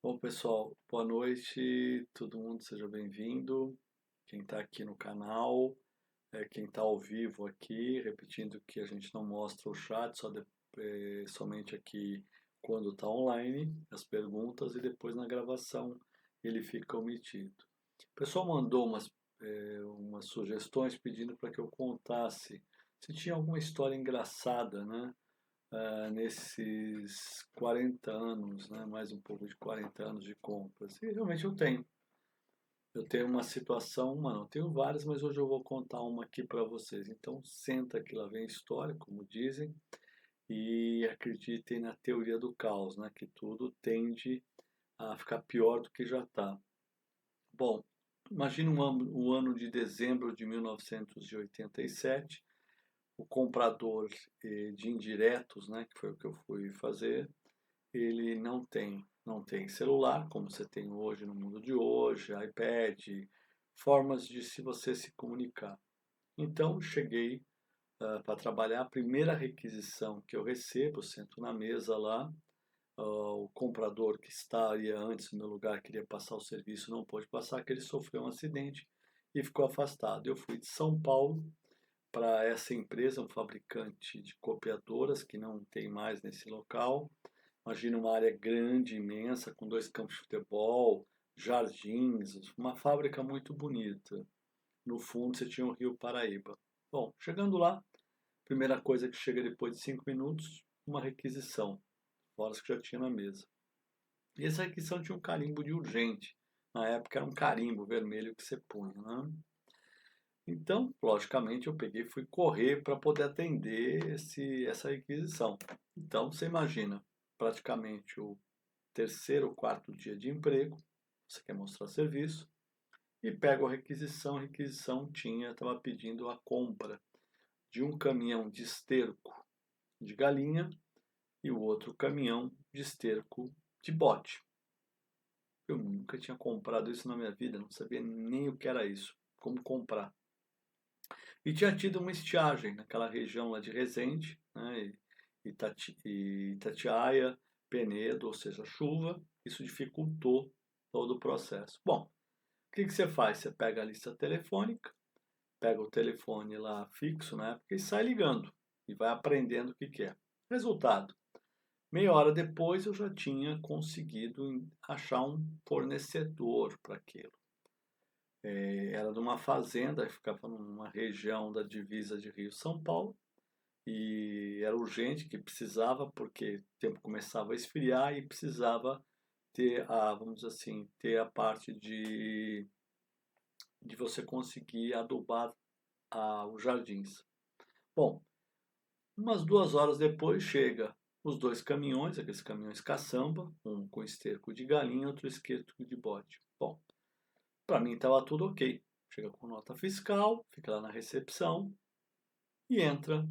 Bom, pessoal, boa noite, todo mundo seja bem-vindo. Quem está aqui no canal, quem está ao vivo aqui, repetindo que a gente não mostra o chat, somente aqui quando está online, as perguntas e depois na gravação ele fica omitido. O pessoal mandou umas sugestões pedindo para que eu contasse se tinha alguma história engraçada, né? Nesses 40 anos, né, mais um pouco de 40 anos de compras. E realmente eu tenho. Eu tenho uma situação, uma não, tenho várias, mas hoje eu vou contar uma aqui para vocês. Então senta que lá vem a história, como dizem, e acreditem na teoria do caos, né, que tudo tende a ficar pior do que já está. Bom, imagine o ano de dezembro de 1987, o comprador de indiretos, né, que foi o que eu fui fazer, ele não tem celular, como você tem hoje no mundo de hoje, iPad, formas de se você se comunicar. Então, cheguei para trabalhar. A primeira requisição que eu recebo, sento na mesa lá, o comprador que estaria antes no meu lugar, queria passar o serviço, não pôde passar, que ele sofreu um acidente e ficou afastado. Eu fui de São Paulo para essa empresa, um fabricante de copiadoras que não tem mais nesse local. Imagina uma área grande, imensa, com dois campos de futebol, jardins, uma fábrica muito bonita. No fundo você tinha o Rio Paraíba. Bom, chegando lá, primeira coisa que chega depois de 5 minutos, uma requisição, fora as que já tinha na mesa. E essa requisição tinha um carimbo de urgente. Na época era um carimbo vermelho que você punha, né? Então, logicamente, eu peguei e fui correr para poder atender essa requisição. Então, você imagina, praticamente o terceiro ou quarto dia de emprego, você quer mostrar serviço, e pego a requisição estava pedindo a compra de um caminhão de esterco de galinha e o outro caminhão de esterco de bode. Eu nunca tinha comprado isso na minha vida, não sabia nem o que era isso, como comprar. E tinha tido uma estiagem naquela região lá de Resende, né, e Itatiaia, Penedo, ou seja, chuva, isso dificultou todo o processo. Bom, o que você faz? Você pega a lista telefônica, pega o telefone lá fixo na época e sai ligando, e vai aprendendo o que é. Resultado, meia hora depois eu já tinha conseguido achar um fornecedor para aquilo. Era de uma fazenda que ficava numa região da divisa de Rio-São Paulo e era urgente que precisava porque o tempo começava a esfriar e precisava ter vamos dizer assim, ter a parte de você conseguir adubar os jardins. Bom, umas 2 horas depois chega os dois caminhões, aqueles caminhões caçamba, um com esterco de galinha, outro esterco de bode. Bom, para mim estava tudo ok. Chega com nota fiscal, fica lá na recepção e entra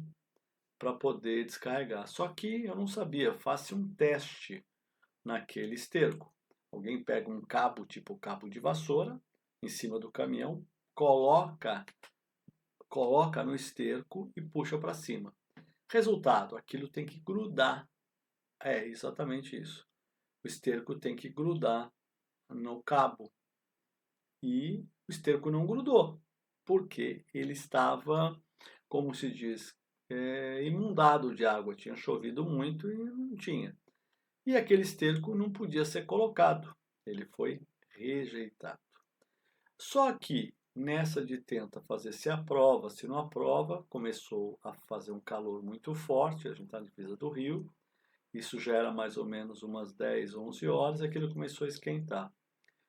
para poder descarregar. Só que eu não sabia, faça um teste naquele esterco. Alguém pega um cabo, tipo cabo de vassoura, em cima do caminhão, coloca no esterco e puxa para cima. Resultado, aquilo tem que grudar. É exatamente isso. O esterco tem que grudar no cabo. E o esterco não grudou, porque ele estava, como se diz, inundado de água. Tinha chovido muito e não tinha. E aquele esterco não podia ser colocado. Ele foi rejeitado. Só que nessa de tenta fazer se aprova, se não aprova, começou a fazer um calor muito forte, a gente está na divisa do Rio, isso já era mais ou menos umas 10, 11 horas, aquilo começou a esquentar.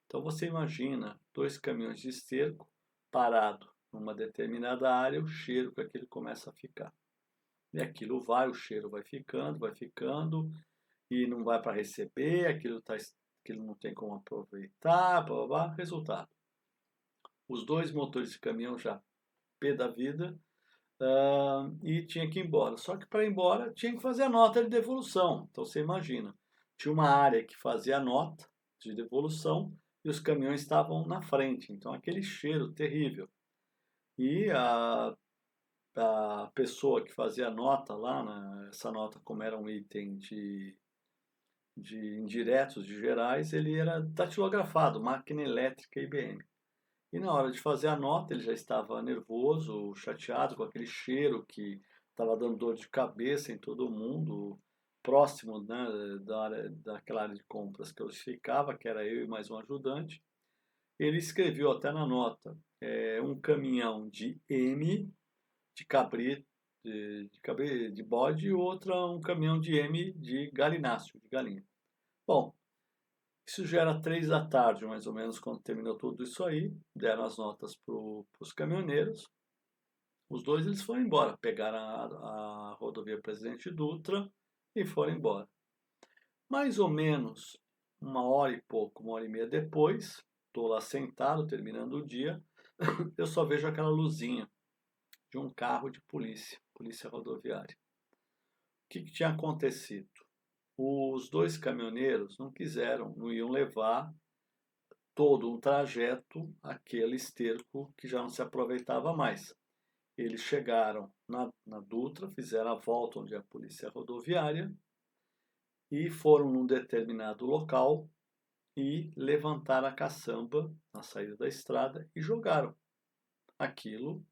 Então você imagina dois caminhões de esterco parado numa determinada área, o cheiro que aquilo começa a ficar. E aquilo vai, o cheiro vai ficando, e não vai para receber, aquilo não tem como aproveitar, blá, blá, blá. Resultado, os dois motores de caminhão já pé da vida, e tinha que ir embora. Só que para ir embora tinha que fazer a nota de devolução. Então você imagina, tinha uma área que fazia a nota de devolução e os caminhões estavam na frente. Então aquele cheiro terrível. E a pessoa que fazia a nota lá, né, essa nota como era um item de indiretos, de gerais, ele era datilografado, máquina elétrica IBM. E na hora de fazer a nota, ele já estava nervoso, chateado com aquele cheiro que estava dando dor de cabeça em todo mundo, próximo, né, daquela área de compras que eu ficava, que era eu e mais um ajudante. Ele escreveu até na nota, um caminhão de M, de cabrito, de bode, e outra um caminhão de M de galináceo, de galinha. Bom, isso já era 3 da tarde, mais ou menos, quando terminou tudo isso aí. Deram as notas para os caminhoneiros. Os dois eles foram embora, pegaram a rodovia Presidente Dutra e foram embora. Mais ou menos 1 hora e pouco, 1 hora e meia depois, estou lá sentado, terminando o dia, eu só vejo aquela luzinha de um carro de polícia, polícia rodoviária. O que tinha acontecido? Os dois caminhoneiros não iam levar todo um trajeto aquele esterco que já não se aproveitava mais. Eles chegaram na Dutra, fizeram a volta onde é a polícia rodoviária e foram num determinado local e levantaram a caçamba na saída da estrada e jogaram aquilo,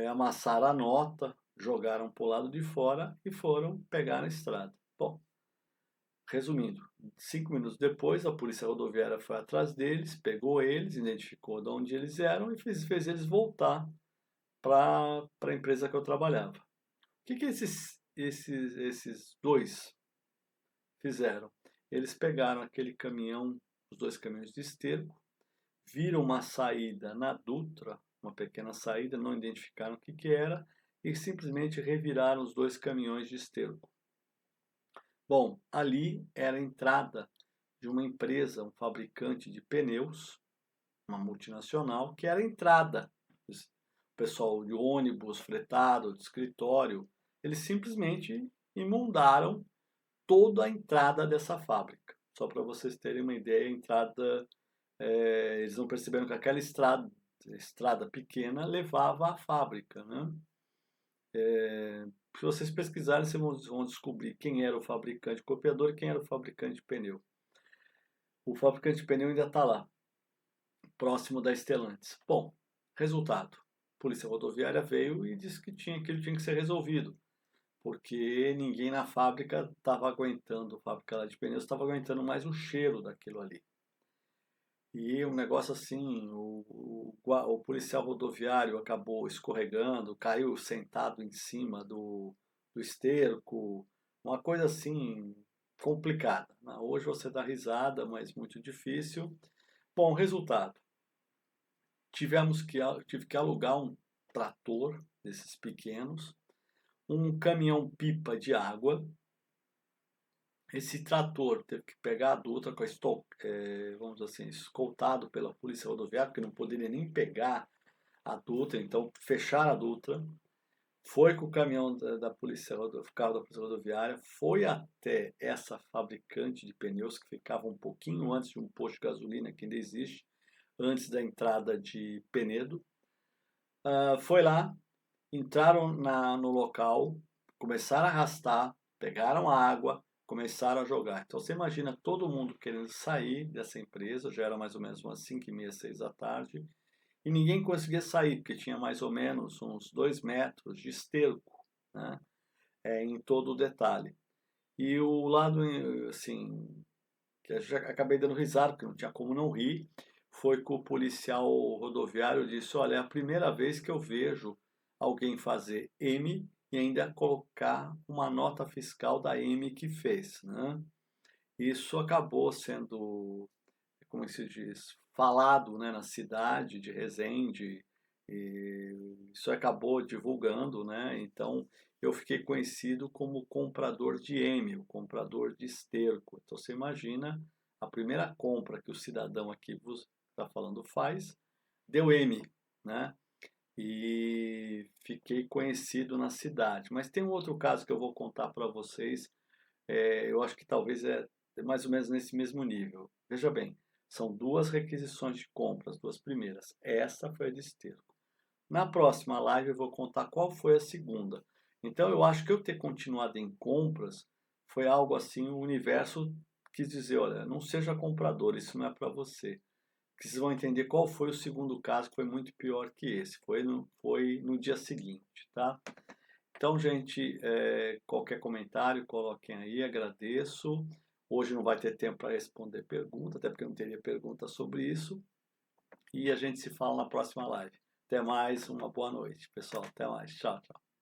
amassaram a nota, jogaram para o lado de fora e foram pegar na estrada. Bom, resumindo, 5 minutos depois, a polícia rodoviária foi atrás deles, pegou eles, identificou de onde eles eram e fez eles voltar para a empresa que eu trabalhava. O que esses dois fizeram? Eles pegaram aquele caminhão, os dois caminhões de esterco, viram uma saída na Dutra, uma pequena saída, não identificaram o que era e simplesmente reviraram os dois caminhões de esterco. Bom, ali era a entrada de uma empresa, um fabricante de pneus, uma multinacional, que era a entrada. O pessoal de ônibus, fretado, de escritório, eles simplesmente inundaram toda a entrada dessa fábrica. Só para vocês terem uma ideia, a entrada, eles não perceberam que aquela estrada pequena levava à fábrica, né? Se vocês pesquisarem, vocês vão descobrir quem era o fabricante copiador e quem era o fabricante de pneu. O fabricante de pneu ainda está lá, próximo da Stellantis. Bom, resultado. A polícia rodoviária veio e disse que aquilo tinha que ser resolvido, porque ninguém na fábrica estava aguentando, a fábrica lá de pneus estava aguentando mais o cheiro daquilo ali. E um negócio assim, o policial rodoviário acabou escorregando, caiu sentado em cima do esterco, uma coisa assim complicada, né? Hoje você dá risada, mas muito difícil. Bom, resultado, tive que alugar um trator desses pequenos, um caminhão-pipa de água. Esse trator teve que pegar a Dutra com vamos dizer assim, escoltado pela polícia rodoviária, porque não poderia nem pegar a Dutra, então fecharam a Dutra, foi com o caminhão carro da polícia rodoviária, foi até essa fabricante de pneus que ficava um pouquinho antes de um posto de gasolina que ainda existe, antes da entrada de Penedo. Foi lá, entraram no local, começaram a arrastar, pegaram a água, começaram a jogar. Então você imagina todo mundo querendo sair dessa empresa, já era mais ou menos umas 5h30, 6 da tarde, e ninguém conseguia sair, porque tinha mais ou menos uns 2 metros de esterco, né, em todo o detalhe. E o lado, assim, que eu já acabei dando risada, porque não tinha como não rir, foi que o policial rodoviário disse, olha, é a primeira vez que eu vejo alguém fazer M e ainda colocar uma nota fiscal da M que fez, né? Isso acabou sendo, como se diz, falado, né, na cidade de Resende, e isso acabou divulgando, né? Então eu fiquei conhecido como comprador de M, o comprador de esterco. Então você imagina a primeira compra que o cidadão aqui está falando faz, deu M, né? E fiquei conhecido na cidade. Mas tem um outro caso que eu vou contar para vocês, eu acho que talvez é mais ou menos nesse mesmo nível. Veja bem, são duas requisições de compra, as duas primeiras. Essa foi a de esterco. Na próxima live eu vou contar qual foi a segunda. Então eu acho que eu ter continuado em compras foi algo assim, o universo quis dizer, olha, não seja comprador, isso não é para você. Que vocês vão entender qual foi o segundo caso, que foi muito pior que esse. Foi no dia seguinte, tá? Então, gente, qualquer comentário, coloquem aí, agradeço. Hoje não vai ter tempo para responder pergunta, até porque não teria pergunta sobre isso. E a gente se fala na próxima live. Até mais, uma boa noite, pessoal. Até mais. Tchau, tchau.